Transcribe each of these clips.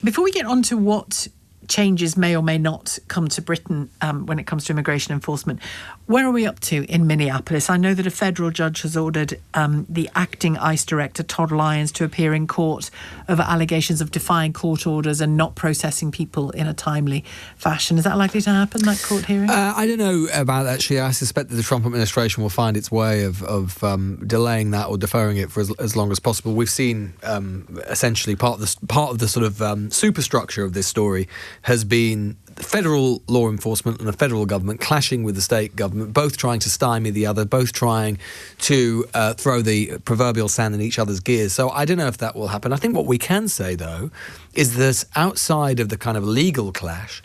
Before we get on to what changes may or may not come to Britain when it comes to immigration enforcement, where are we up to in Minneapolis? I know that a federal judge has ordered the acting ICE director, Todd Lyons, to appear in court over allegations of defying court orders and not processing people in a timely fashion. Is that likely to happen, that court hearing? I don't know about that, actually. I suspect that the Trump administration will find its way of delaying that or deferring it for as long as possible. We've seen essentially part of the sort of superstructure of this story has been federal law enforcement and the federal government clashing with the state government, both trying to stymie the other, both trying to throw the proverbial sand in each other's gears. So I don't know if that will happen. I think what we can say, though, is that outside of the kind of legal clash,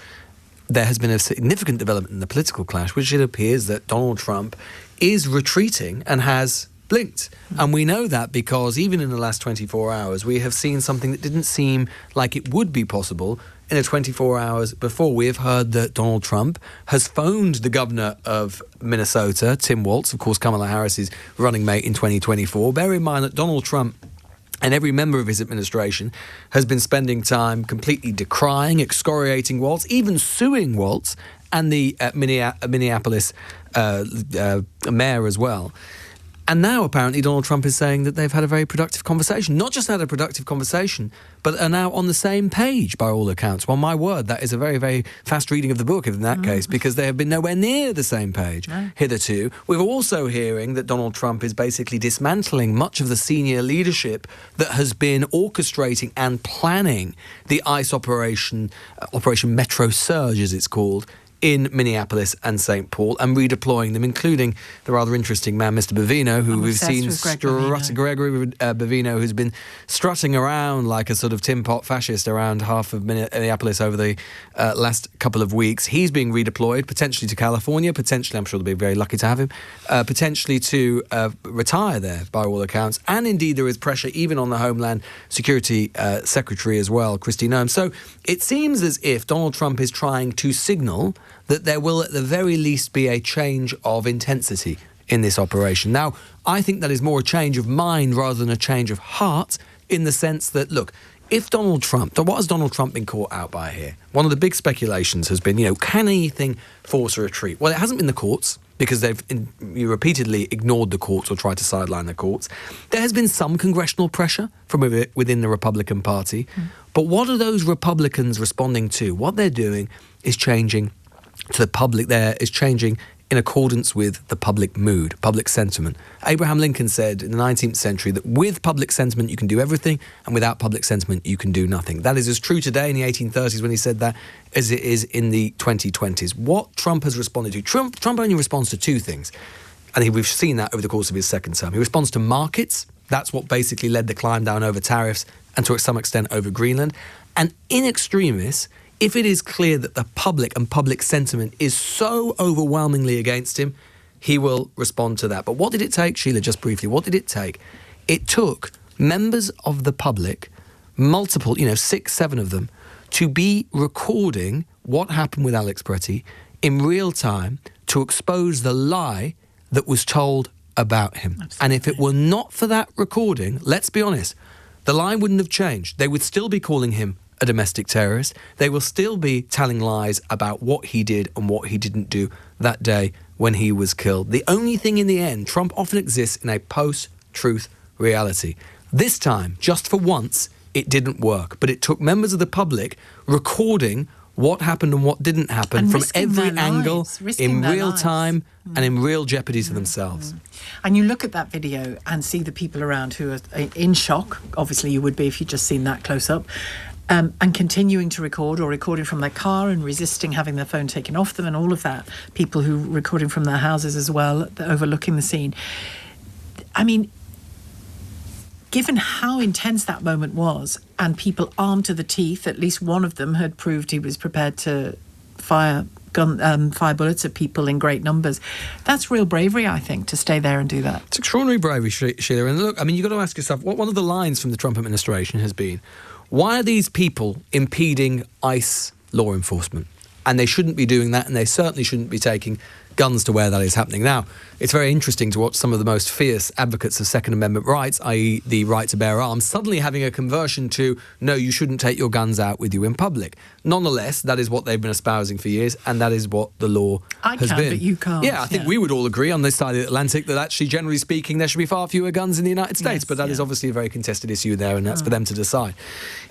there has been a significant development in the political clash, which it appears that Donald Trump is retreating and has blinked. And we know that because even in the last 24 hours, we have seen something that didn't seem like it would be possible in the 24 hours before. We have heard that Donald Trump has phoned the governor of Minnesota, Tim Walz, of course Kamala Harris's running mate in 2024. Bear in mind that Donald Trump and every member of his administration has been spending time completely decrying, excoriating Walz, even suing Walz and the Minneapolis mayor as well. And now, apparently, Donald Trump is saying that they've had a very productive conversation. Not just had a productive conversation, but are now on the same page, by all accounts. Well, my word, that is a very, very fast reading of the book in that case, because they have been nowhere near the same page hitherto. We're also hearing that Donald Trump is basically dismantling much of the senior leadership that has been orchestrating and planning the ICE Operation Metro Surge, as it's called, in Minneapolis and St. Paul, and redeploying them, including the rather interesting man, Mr. Bovino, who we've seen Gregory Bovino, who's been strutting around like a sort of tin pot fascist around half of Minneapolis over the last couple of weeks. He's being redeployed, potentially to California, potentially, I'm sure they'll be very lucky to have him, potentially to retire there, by all accounts. And indeed, there is pressure even on the Homeland Security Secretary as well, Kristi Noem. So it seems as if Donald Trump is trying to signal that there will at the very least be a change of intensity in this operation. Now, I think that is more a change of mind rather than a change of heart, in the sense that, look, if Donald Trump, what has Donald Trump been caught out by here? One of the big speculations has been, can anything force a retreat? Well, it hasn't been the courts, because they've repeatedly ignored the courts or tried to sideline the courts. There has been some congressional pressure from within the Republican Party. But what are those Republicans responding to? What they're doing is changing to the public. There is changing in accordance with the public mood, public sentiment. Abraham Lincoln said in the 19th century that with public sentiment you can do everything, and without public sentiment you can do nothing. That is as true today in the 1830s when he said that as it is in the 2020s. What Trump has responded to, Trump only responds to two things, and we've seen that over the course of his second term. He responds to markets. That's what basically led the climb down over tariffs and to some extent over Greenland. And in extremis, if it is clear that the public and public sentiment is so overwhelmingly against him, he will respond to that. But what did it take, Sheila, just briefly, what did it take? It took members of the public, multiple, 6, 7 of them, to be recording what happened with Alex Pretti in real time to expose the lie that was told about him. Absolutely. And if it were not for that recording, let's be honest, the lie wouldn't have changed. They would still be calling him a domestic terrorist. They will still be telling lies about what he did and what he didn't do that day when he was killed. The only thing in the end, Trump often exists in a post-truth reality. This time, just for once, it didn't work. But it took members of the public recording what happened and what didn't happen and from every angle in real time and in real jeopardy to themselves. And you look at that video and see the people around who are in shock. Obviously, you would be if you'd just seen that close up. And continuing to record or recording from their car and resisting having their phone taken off them and all of that. People who are recording from their houses as well, overlooking the scene. I mean, given how intense that moment was and people armed to the teeth, at least one of them had proved he was prepared to fire bullets at people in great numbers. That's real bravery, I think, to stay there and do that. It's extraordinary bravery, Sheila. And look, I mean, you've got to ask yourself, one of the lines from the Trump administration has been, why are these people impeding ICE law enforcement? And they shouldn't be doing that, and they certainly shouldn't be taking guns to where that is happening. Now, it's very interesting to watch some of the most fierce advocates of Second Amendment rights, i.e. the right to bear arms, suddenly having a conversion to, no, you shouldn't take your guns out with you in public. Nonetheless, that is what they've been espousing for years, and that is what the law has been. But you can't. Yeah, I think we would all agree on this side of the Atlantic that actually, generally speaking, there should be far fewer guns in the United States, but that is obviously a very contested issue there, and that's for them to decide.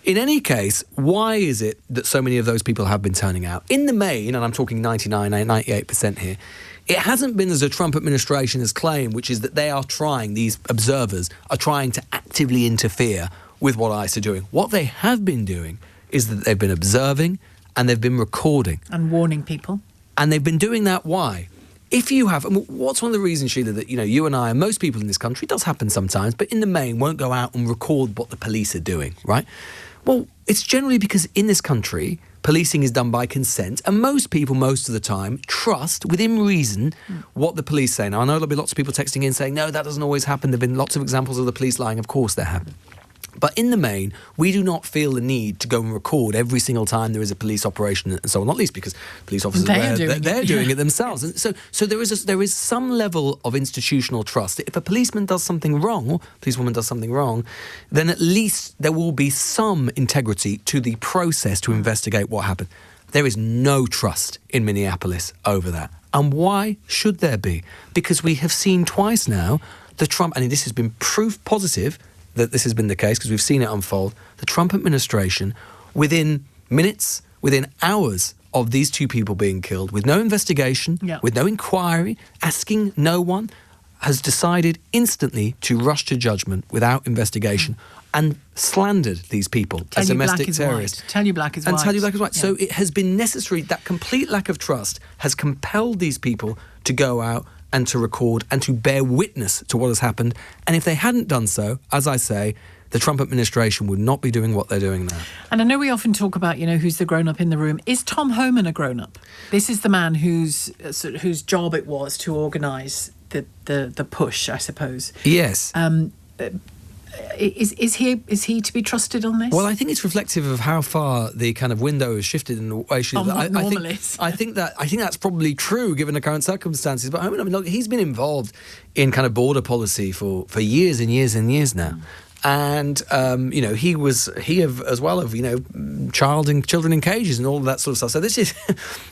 In any case, why is it that so many of those people have been turning out? In the main, and I'm talking 98% here, it hasn't been as the Trump administration has claimed, which is that they are trying, these observers are trying to actively interfere with what ICE are doing. What they have been doing is that they've been observing and they've been recording. And warning people. And they've been doing that, why? If you have, and what's one of the reasons, Sheila, that, you know, you and I and most people in this country, it does happen sometimes, but in the main won't go out and record what the police are doing, right? Well, it's generally because in this country, policing is done by consent, and most people, most of the time, trust, within reason, what the police say. Now, I know there'll be lots of people texting in saying, no, that doesn't always happen. There have been lots of examples of the police lying. Of course there have. But in the main, we do not feel the need to go and record every single time there is a police operation and so on, not least because police officers they're doing it themselves. And so there is some level of institutional trust. If a policeman does something wrong, or a policewoman does something wrong, then at least there will be some integrity to the process to investigate what happened. There is no trust in Minneapolis over that. And why should there be? Because we have seen twice now the Trump, and this has been proof positive that this has been the case because we've seen it unfold, the Trump administration, within minutes, within hours of these two people being killed, with no investigation, with no inquiry, asking no one, has decided instantly to rush to judgment without investigation and slandered these people as domestic terrorists. Tell you black is white. And tell you black is white. Yeah. So it has been necessary, that complete lack of trust has compelled these people to go out and to record and to bear witness to what has happened. And if they hadn't done so, as I say, the Trump administration would not be doing what they're doing now. And I know we often talk about, you know, who's the grown-up in the room. Is Tom Homan a grown-up? This is the man whose job it was to organise the push, I suppose. Yes. Is he to be trusted on this? Well, I think it's reflective of how far the kind of window has shifted in the way she. I think that's probably true given the current circumstances. But I mean, look, he's been involved in kind of border policy for years and years and years now. And you know, as well of, you know, children in cages and all of that sort of stuff. So this is,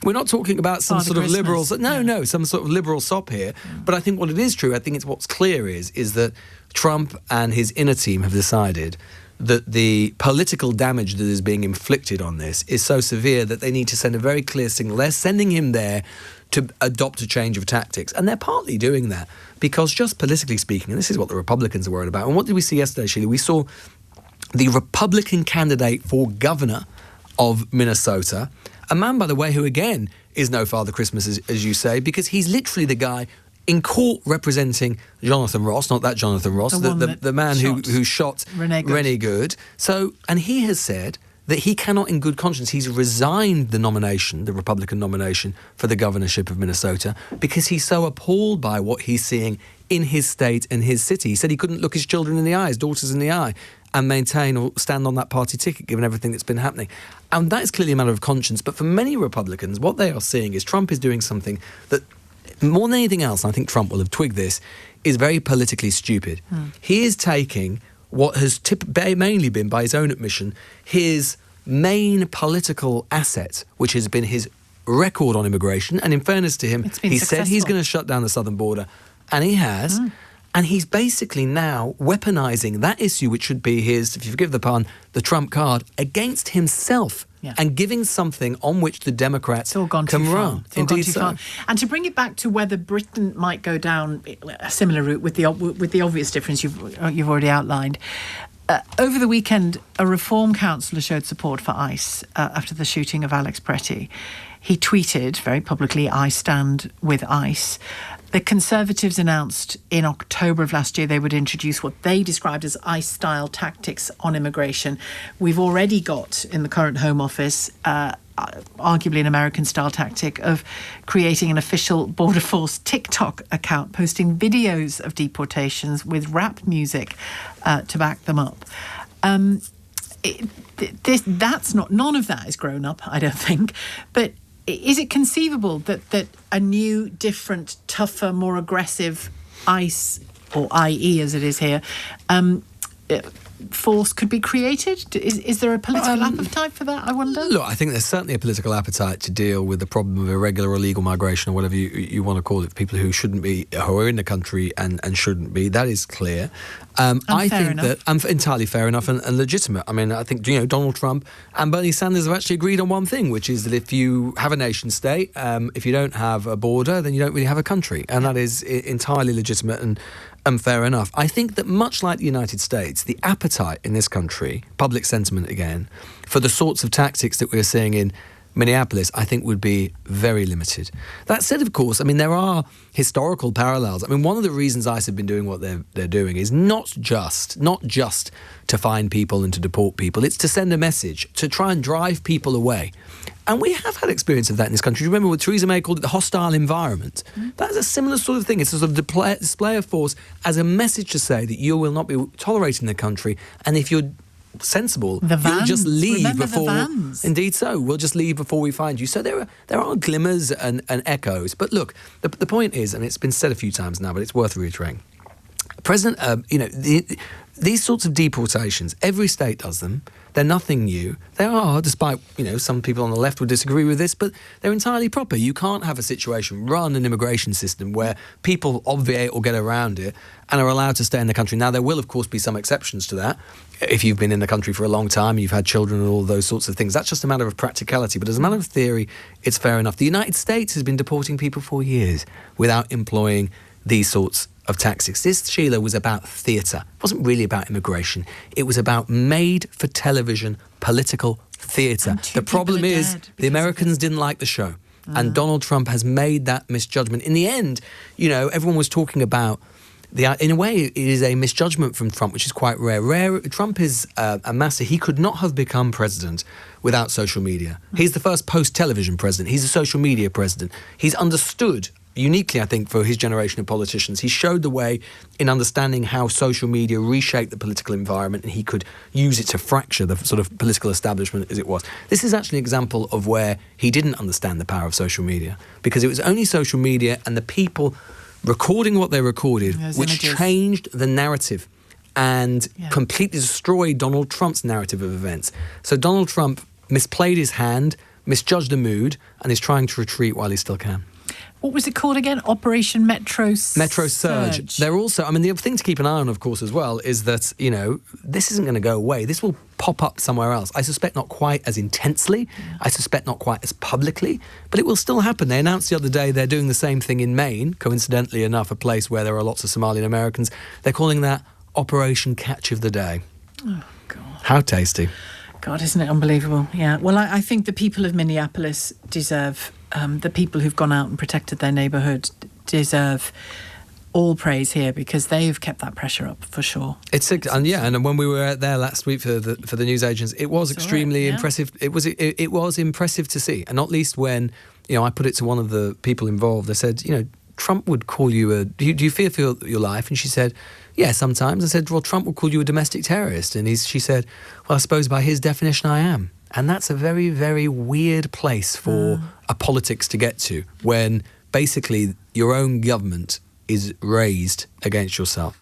we're not talking about some sort of liberal, some sort of liberal sop here. But I think what it is true, I think it's what's clear is that Trump and his inner team have decided that the political damage that is being inflicted on this is so severe that they need to send a very clear signal. They're sending him there to adopt a change of tactics. And they're partly doing that because, just politically speaking, and this is what the Republicans are worried about. And what did we see yesterday, Sheila? We saw the Republican candidate for governor of Minnesota, a man, by the way, who, again, is no Father Christmas, as you say, because he's literally the guy in court representing Jonathan Ross, not that Jonathan Ross, the man who shot Renee Good. So, and he has said that he cannot, in good conscience, he's resigned the nomination, the Republican nomination for the governorship of Minnesota, because he's so appalled by what he's seeing in his state and his city. He said he couldn't look his children in the eye, his daughters in the eye, and maintain or stand on that party ticket, given everything that's been happening. And that is clearly a matter of conscience. But for many Republicans, what they are seeing is Trump is doing something that, more than anything else, and I think Trump will have twigged this, is very politically stupid. He is taking what has mainly been, by his own admission, his main political asset, which has been his record on immigration. And in fairness to him, he said he's going to shut down the southern border, and he has. And he's basically now weaponising that issue, which should be his, if you forgive the pun, the Trump card, against himself. And giving something on which the Democrats can run. Indeed so. And to bring it back to whether Britain might go down a similar route with the obvious difference you've already outlined, over the weekend, a Reform councillor showed support for ICE after the shooting of Alex Pretti. He tweeted very publicly, "I stand with ICE." The Conservatives announced in October of last year they would introduce what they described as ICE-style tactics on immigration. We've already got, in the current Home Office, arguably an American-style tactic of creating an official Border Force TikTok account, posting videos of deportations with rap music to back them up. None of that is grown up, I don't think. But is it conceivable that a new, different, tougher, more aggressive ICE, or IE as it is here, force could be created? Is there a political appetite for that, I wonder? Look, I think there's certainly a political appetite to deal with the problem of irregular or illegal migration, or whatever you want to call it, people who shouldn't be, who are in the country and shouldn't be. That is clear. I think that entirely fair enough and legitimate. I mean, I think Donald Trump and Bernie Sanders have actually agreed on one thing, which is that if you have a nation state, if you don't have a border, then you don't really have a country, and that is entirely legitimate and fair enough. I think that much like the United States, the appetite in this country, public sentiment again, for the sorts of tactics that we're seeing in Minneapolis, I think would be very limited. That said, of course, I mean, there are historical parallels. I mean, one of the reasons ICE have been doing what they're doing is not just to find people and to deport people. It's to send a message, to try and drive people away. And we have had experience of that in this country. Remember what Theresa May called it the hostile environment? That's a similar sort of thing. It's a sort of display of force as a message to say that you will not be tolerated in the country, and if you're sensible, you'll just leave. Remember before. The vans. Indeed, so we'll just leave before we find you. So there are glimmers and echoes. But look, the point is, and it's been said a few times now, but it's worth reiterating. President, these sorts of deportations, every state does them. They're nothing new. They are, despite, some people on the left would disagree with this, but they're entirely proper. You can't have a situation, run an immigration system where people obviate or get around it and are allowed to stay in the country. Now, there will, of course, be some exceptions to that. If you've been in the country for a long time, you've had children and all those sorts of things, that's just a matter of practicality. But as a matter of theory, it's fair enough. The United States has been deporting people for years without employing these sorts of tactics. This, Sheila, was about theatre. It wasn't really about immigration. It was about made-for-television political theatre. The problem is the Americans didn't like the show. And Donald Trump has made that misjudgment. In the end, everyone was talking about in a way, it is a misjudgment from Trump, which is quite rare. Trump is a master. He could not have become president without social media. He's the first post-television president. He's a social media president. He's understood uniquely, I think, for his generation of politicians. He showed the way in understanding how social media reshaped the political environment, and he could use it to fracture the sort of political establishment as it was. This is actually an example of where he didn't understand the power of social media, because it was only social media and the people recording what they recorded which changed the narrative and completely destroyed Donald Trump's narrative of events. So Donald Trump misplayed his hand, misjudged the mood, and is trying to retreat while he still can. What was it called again? Operation Metro Surge. They're also, the other thing to keep an eye on, of course, as well, is that, this isn't going to go away. This will pop up somewhere else. I suspect not quite as intensely. I suspect not quite as publicly, but it will still happen. They announced the other day they're doing the same thing in Maine, coincidentally enough, a place where there are lots of Somalian Americans. They're calling that Operation Catch of the Day. Oh, God. How tasty. God, isn't it unbelievable? Yeah. Well, I think the people of Minneapolis deserve, the people who've gone out and protected their neighbourhood deserve all praise here, because they've kept that pressure up for sure. And when we were there last week for the news agents, it was extremely impressive. It was impressive to see, and not least when I put it to one of the people involved. I said, Trump would call you do you fear for your life? And she said, yeah, sometimes. I said, well, Trump would call you a domestic terrorist. And she said, well, I suppose by his definition I am. And that's a very, very weird place for a politics to get to, when basically your own government is raised against yourself.